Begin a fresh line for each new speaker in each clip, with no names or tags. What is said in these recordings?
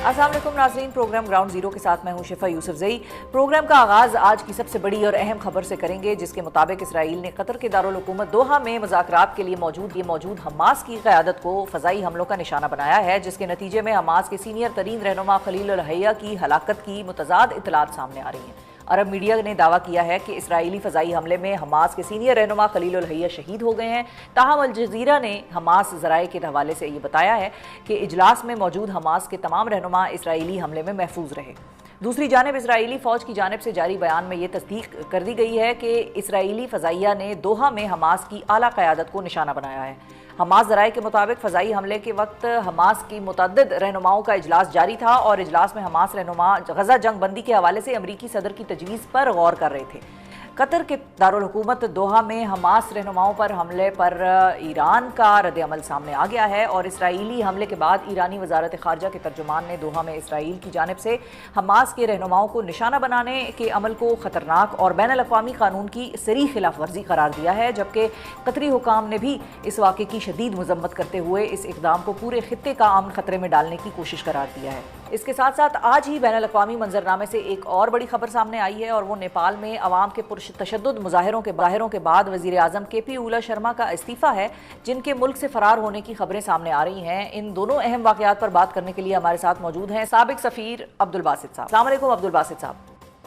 अस्सलाम वालेकुम नाज़रीन, प्रोग्राम ग्राउंड जीरो के साथ मैं हूं शिफा यूसुफजई। प्रोग्राम का आगाज़ आज की सबसे बड़ी और अहम खबर से करेंगे, जिसके मुताबिक इसराइल ने कतर के दारुल हुकूमत दोहा में मुज़ाकरात के लिए मौजूद हमास की क़यादत को फ़ज़ाई हमलों का निशाना बनाया है, जिसके नतीजे में हमास के सीनियर तरीन रहनुमा खलील अल हैया की हलाकत की मुतज़ाद इत्तलात सामने आ रही हैं। अरब मीडिया ने दावा किया है कि इसराइली फ़ज़ाई हमले में हमास के सीनियर रहनुमा खलील अल हैया शहीद हो गए हैं। ताहम अल जज़ीरा ने हमास ज़राए के हवाले से ये बताया है कि इजलास में मौजूद हमास के तमाम रहनुमा इसराइली हमले में महफूज रहे। दूसरी जानिब इसराइली फ़ौज की जानिब से जारी बयान में ये तस्दीक कर दी गई है कि इसराइली फ़ज़ाइया ने दोहा में हमास की आला क़यादत को निशाना बनाया है। हमास ज़राए के मुताबिक फ़ज़ाई हमले के वक्त हमास की मुतअद्दिद रहनुमाओं का इजलास जारी था और इजलास में हमास रहनुमा गज़ा जंग बंदी के हवाले से अमरीकी सदर की तजवीज़ पर गौर कर रहे थे। कतर के दारुल हुकूमत दोहा में हमास रहनुमाओं पर हमले पर ईरान का रद्द अमल सामने आ गया है और इसराइली हमले के बाद ईरानी वज़ारत ख़ारजा के तर्जुमान ने दोहा में इसराइल की जानिब से हमास के रहनुमाओं को निशाना बनाने के अमल को ख़तरनाक और बैनुल अक़वामी क़ानून की सरीह खिलाफ वर्जी करार दिया है, जबकि कतरी हुकाम ने भी इस वाक़े की शदीद मज़म्मत करते हुए इस इक़दाम को पूरे ख़ित्ते का अमन ख़तरे में डालने की कोशिश करार दिया है। इसके साथ साथ आज ही बैनुल अक़वामी मंजरनामे से एक और बड़ी खबर सामने आई है और वो नेपाल में अवाम के पुरतशद्दुद मुजाहिरों के बाद वज़ीर आज़म KP ऊला शर्मा का इस्तीफ़ा है, जिनके मुल्क से फ़रार होने की खबरें सामने आ रही हैं। इन दोनों अहम वाक़यात पर बात करने के लिए हमारे साथ मौजूद हैं साबिक़ सफ़ीर अब्दुल बासित साहब। अस्सलाम वालेकुम अब्दुल बासित साहब।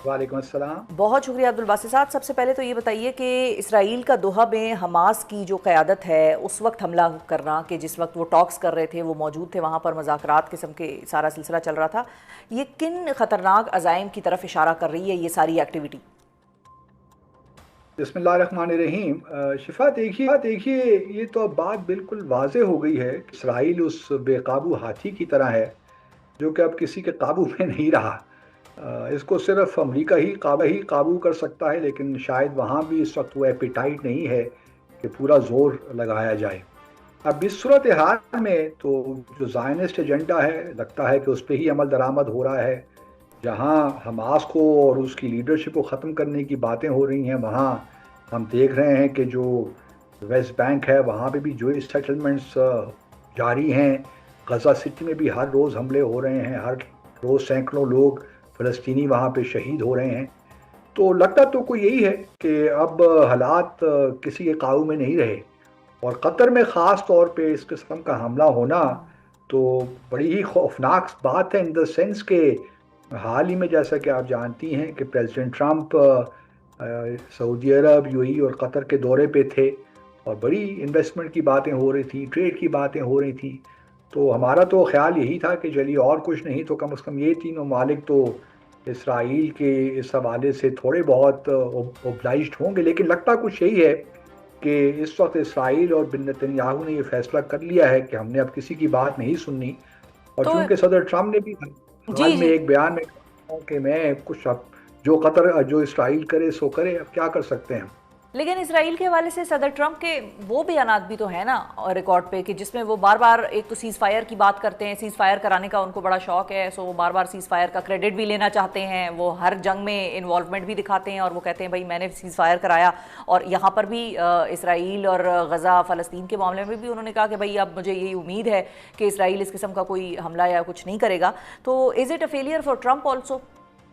वालेकुम अस्सलाम।
बहुत शुक्रिया अब्दुल बासित साहब। सबसे पहले तो ये बताइए कि इसराइल का दोहा में हमास की जो क़यादत है उस वक्त हमला करना, कि जिस वक्त वो टॉक्स कर रहे थे, वो मौजूद थे वहाँ पर, मुज़ाकरात किस्म के सारा सिलसिला चल रहा था, ये किन ख़तरनाक अज़ाइम की तरफ इशारा कर रही है ये सारी एक्टिविटी?
बिस्मिल्लाहिर्रहमानिर्रहीम। शिफा देखिए ये तो अब बात बिल्कुल वाज़ेह हो गई है। इसराइल उस बेकाबू हाथी की तरह है जो कि अब किसी के काबू में नहीं रहा। इसको सिर्फ अमेरिका ही काबू कर सकता है, लेकिन शायद वहाँ भी इस वक्त वो एपिटाइट नहीं है कि पूरा जोर लगाया जाए। अब इस सूरत हाल में तो जो ज़ायनिस्ट एजेंडा है, लगता है कि उस पर ही अमल दरामद हो रहा है। जहाँ हमास को और उसकी लीडरशिप को ख़त्म करने की बातें हो रही हैं, वहाँ हम देख रहे हैं कि जो वेस्ट बैंक है वहाँ पे भी जो सेटलमेंट्स जारी हैं। गज़ा सिटी में भी हर रोज़ हमले हो रहे हैं, हर रोज़ सैकड़ों लोग फ़लस्तीनी वहाँ पे शहीद हो रहे हैं। तो लगता तो कोई यही है कि अब हालात किसी के काबू में नहीं रहे और कतर में ख़ास तौर पे इस किस्म का हमला होना तो बड़ी ही खौफनाक बात है, इन द सेंस के हाल ही में जैसा कि आप जानती हैं कि प्रेसिडेंट ट्रंप सऊदी अरब, यूएई और कतर के दौरे पे थे और बड़ी इन्वेस्टमेंट की बातें हो रही थी, ट्रेड की बातें हो रही थी। तो हमारा तो ख्याल यही था कि चलिए और कुछ नहीं तो कम से कम ये तीनों मालिक तो इसराइल के इस हवाले से थोड़े बहुत ओब्लाइज्ड होंगे, लेकिन लगता कुछ यही है कि इस वक्त इसराइल और बिन नेतन्याहू ने ये फैसला कर लिया है कि हमने अब किसी की बात नहीं सुननी। और
तो
चूंकि सदर ट्रंप ने भी हाल में एक बयान में कहा कि मैं कुछ अब जो इसराइल करे सो करे, अब क्या कर सकते हैं।
लेकिन इसराइल के हवाले से सदर ट्रंप के वो बयानात भी तो है ना रिकॉर्ड पे, कि जिसमें वो बार बार एक तो सीज़ फायर की बात करते हैं, सीज़ फायर कराने का उनको बड़ा शौक है, सो वो बार बार सीज़ फायर का क्रेडिट भी लेना चाहते हैं, वो हर जंग में इन्वॉल्वमेंट भी दिखाते हैं और वो कहते हैं भाई मैंने सीज़ फायर कराया। और यहाँ पर भी इसराइल और गज़ा फ़लस्तीन के मामले में भी उन्होंने कहा कि भाई अब मुझे यही उम्मीद है कि इसराइल इस किस्म का कोई हमला या कुछ नहीं करेगा। तो is it a failure for Trump also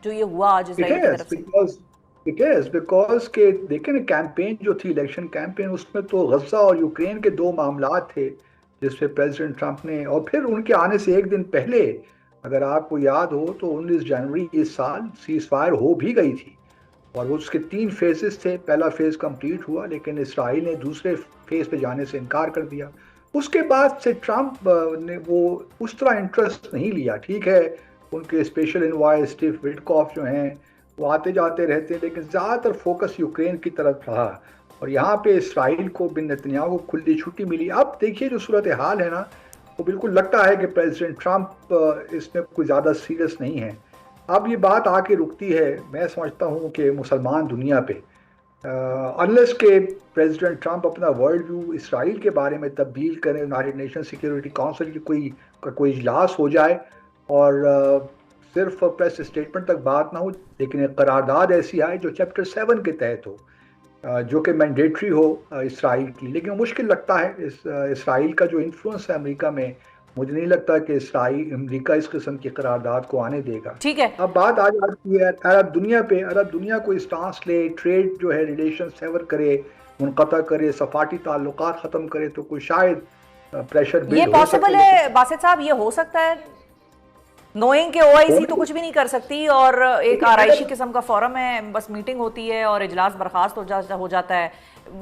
जो ये हुआ आज इसराइल की तरफ से?
बिकॉज के देखें ना, कैंपेन जो थी, इलेक्शन कैंपेन, उसमें तो गज़ा और यूक्रेन के दो मामला थे जिसपे प्रेसिडेंट ट्रंप ने, और फिर उनके आने से एक दिन पहले अगर आपको याद हो तो 19 जनवरी इस साल सीज फायर हो भी गई थी और उसके 3 फेजेस थे। पहला फेज कंप्लीट हुआ लेकिन इसराइल ने दूसरे फेज पे जाने से इनकार कर दिया। उसके बाद से ट्रंप ने वो उस तरह इंटरेस्ट नहीं लिया। ठीक है, उनके स्पेशल इन्वॉय स्टीव विटकॉफ जो हैं वो आते जाते रहते हैं, लेकिन ज़्यादातर फोकस यूक्रेन की तरफ रहा और यहाँ पे इसराइल को बिन नेतन्याहू को खुली छुट्टी मिली। अब देखिए जो सूरत हाल है ना, वो बिल्कुल लगता है कि प्रेसिडेंट ट्रंप इसमें कोई ज़्यादा सीरियस नहीं है। अब ये बात आके रुकती है, मैं समझता हूँ कि मुसलमान दुनिया पे, अनलेस के प्रेसिडेंट ट्रंप अपना वर्ल्ड व्यू इसराइल के बारे में तब्दील करें, यूनाइटेड नेशन सिक्योरिटी काउंसिल की कोई इजलास हो जाए और सिर्फ प्रेस स्टेटमेंट तक बात ना हो, लेकिन एक करारदाद ऐसी आए जो चैप्टर 7 के तहत हो, जो कि मैंडेटरी हो इसराइल की। लेकिन मुश्किल लगता है इसराइल का जो इन्फ्लुएंस है अमेरिका में مجھے نہیں لگتا کہ اسرائیل امریکہ اس قسم کی قرارداد کو آنے دے گا۔
ٹھیک ہے،
اب بات آ جاتی ہے عرب دنیا پہ، عرب دنیا کو اسٹانس لے، ٹریڈ جو ہے ریلیشن سیور کرے، منقطع کرے، سفارتی تعلقات ختم کرے، تو کوئی شاید پریشر
یہ
بلڈ ہو سکے،
پاسبل ہے باسط صاحب، یہ ہو سکتا ہے نوئنگ کہ OIC تو کچھ بھی نہیں کر سکتی اور ایک آرائشی قسم کا فورم ہے، بس میٹنگ ہوتی ہے اور اجلاس برخاست ہو جاتا ہے،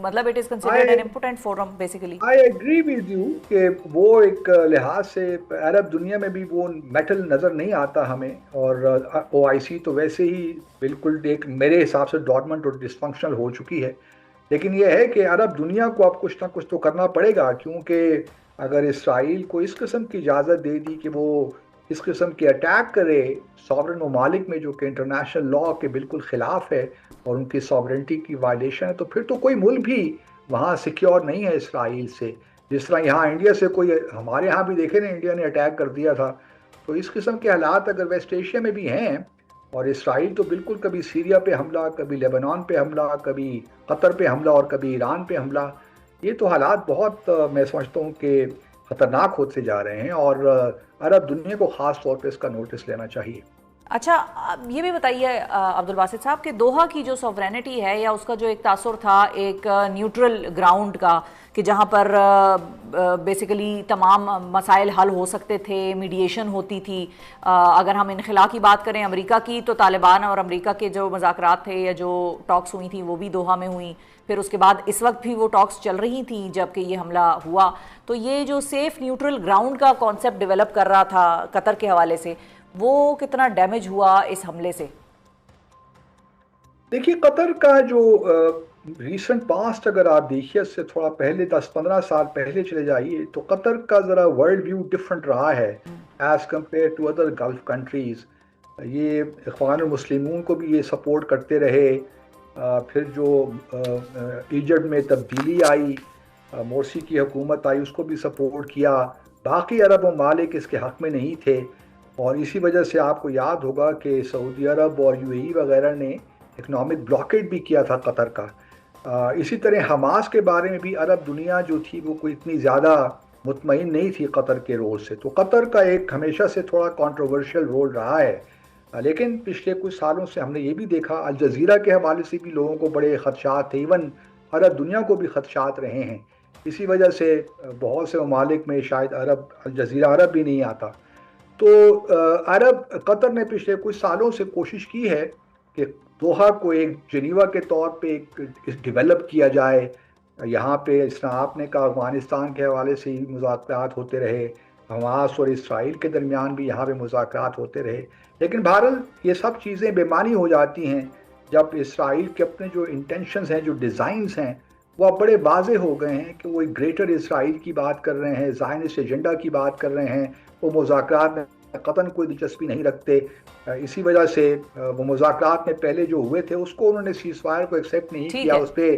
مطلب it is considered an important forum basically.
I agree with you کہ وہ ایک لحاظ سے عرب دنیا میں بھی وہ میٹل نظر نہیں آتا ہمیں، اور OIC تو ویسے ہی بالکل ایک میرے حساب سے ڈورمنٹ اور ڈسفنکشنل ہو چکی ہے، لیکن یہ ہے کہ عرب دنیا کو اب کچھ نہ کچھ تو کرنا پڑے گا، کیونکہ اگر اسرائیل کو اس قسم کی اجازت دے دی کہ وہ اس قسم کے اٹیک کرے ساورن ممالک میں جو کہ انٹرنیشنل لاء کے بالکل خلاف ہے اور ان کی ساورنٹی کی وائلیشن ہے، تو پھر تو کوئی ملک بھی وہاں سیکیور نہیں ہے اسرائیل سے۔ جس طرح یہاں انڈیا سے کوئی، ہمارے ہاں بھی دیکھے نا انڈیا نے اٹیک کر دیا تھا، تو اس قسم کے حالات اگر ویسٹ ایشیا میں بھی ہیں، اور اسرائیل تو بالکل کبھی سیریا پہ حملہ، کبھی لیبنان پہ حملہ، کبھی قطر پہ حملہ اور کبھی ایران پہ حملہ، یہ تو حالات بہت میں سمجھتا ہوں کہ خطرناک ہوتے جا رہے ہیں، اور عرب دنیا کو خاص طور پہ اس کا نوٹس لینا چاہیے۔
اچھا یہ بھی بتائیے عبدالباسط صاحب کہ دوحہ کی جو سوورینٹی ہے یا اس کا جو ایک تاثر تھا ایک نیوٹرل گراؤنڈ کا، کہ جہاں پر بیسیکلی تمام مسائل حل ہو سکتے تھے، میڈیشن ہوتی تھی، اگر ہم انخلا کی بات کریں امریکہ کی، تو طالبان اور امریکہ کے جو مذاکرات تھے یا جو ٹاکس ہوئی تھیں وہ بھی دوحہ میں ہوئیں، پھر اس کے بعد اس وقت بھی وہ ٹاکس چل رہی تھیں جب کہ یہ حملہ ہوا، تو یہ جو سیف نیوٹرل گراؤنڈ کا کانسیپٹ ڈیولپ کر رہا تھا قطر کے حوالے سے، وہ کتنا ڈیمیج ہوا اس حملے سے؟
دیکھیے قطر کا جو ریسنٹ پاسٹ اگر آپ دیکھیے، اس سے تھوڑا پہلے 10-15 سال پہلے چلے جائیے، تو قطر کا ذرا ورلڈ ویو ڈفرنٹ رہا ہے as compare to other Gulf countries. یہ اخوان المسلمون کو بھی یہ سپورٹ کرتے رہے، پھر جو ایجپٹ میں تبدیلی آئی، مورسی کی حکومت آئی، اس کو بھی سپورٹ کیا، باقی عرب ممالک اس کے حق میں نہیں تھے، اور اسی وجہ سے آپ کو یاد ہوگا کہ سعودی عرب اور UAE وغیرہ نے اکنامک بلاکیڈ بھی کیا تھا قطر کا۔ اسی طرح حماس کے بارے میں بھی عرب دنیا جو تھی وہ کوئی اتنی زیادہ مطمئن نہیں تھی قطر کے رول سے، تو قطر کا ایک ہمیشہ سے تھوڑا کنٹروورشل رول رہا ہے، لیکن پچھلے کچھ سالوں سے ہم نے یہ بھی دیکھا الجزیرہ کے حوالے سے بھی لوگوں کو بڑے خدشات تھے، ایون عرب دنیا کو بھی خدشات رہے ہیں، اسی وجہ سے بہت سے ممالک میں شاید الجزیرہ عرب بھی نہیں آتا۔ تو قطر نے پچھلے کچھ سالوں سے کوشش کی ہے کہ دوحہ کو ایک جنیوا کے طور پہ ایک ڈیولپ کیا جائے، یہاں پہ اس طرح آپ نے کہا افغانستان کے حوالے سے ہی مذاکرات ہوتے رہے، حماس اور اسرائیل کے درمیان بھی یہاں پہ مذاکرات ہوتے رہے، لیکن بہرحال یہ سب چیزیں بے معنی ہو جاتی ہیں جب اسرائیل کے اپنے جو انٹینشنز ہیں، جو ڈیزائنز ہیں، وہ اب بڑے واضح ہو گئے ہیں کہ وہ ایک گریٹر اسرائیل کی بات کر رہے ہیں، زائنسٹ ایجنڈا کی بات کر رہے ہیں، وہ مذاکرات میں قطعاً کوئی دلچسپی نہیں رکھتے، اسی وجہ سے وہ مذاکرات میں پہلے جو ہوئے تھے اس کو انہوں نے سیز فائر کو ایکسیپٹ نہیں کیا، اس پہ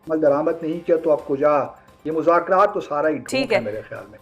عمل درآمد نہیں کیا، تو اب کجا یہ مذاکرات تو سارا ہی ٹھیک ہے میرے خیال میں۔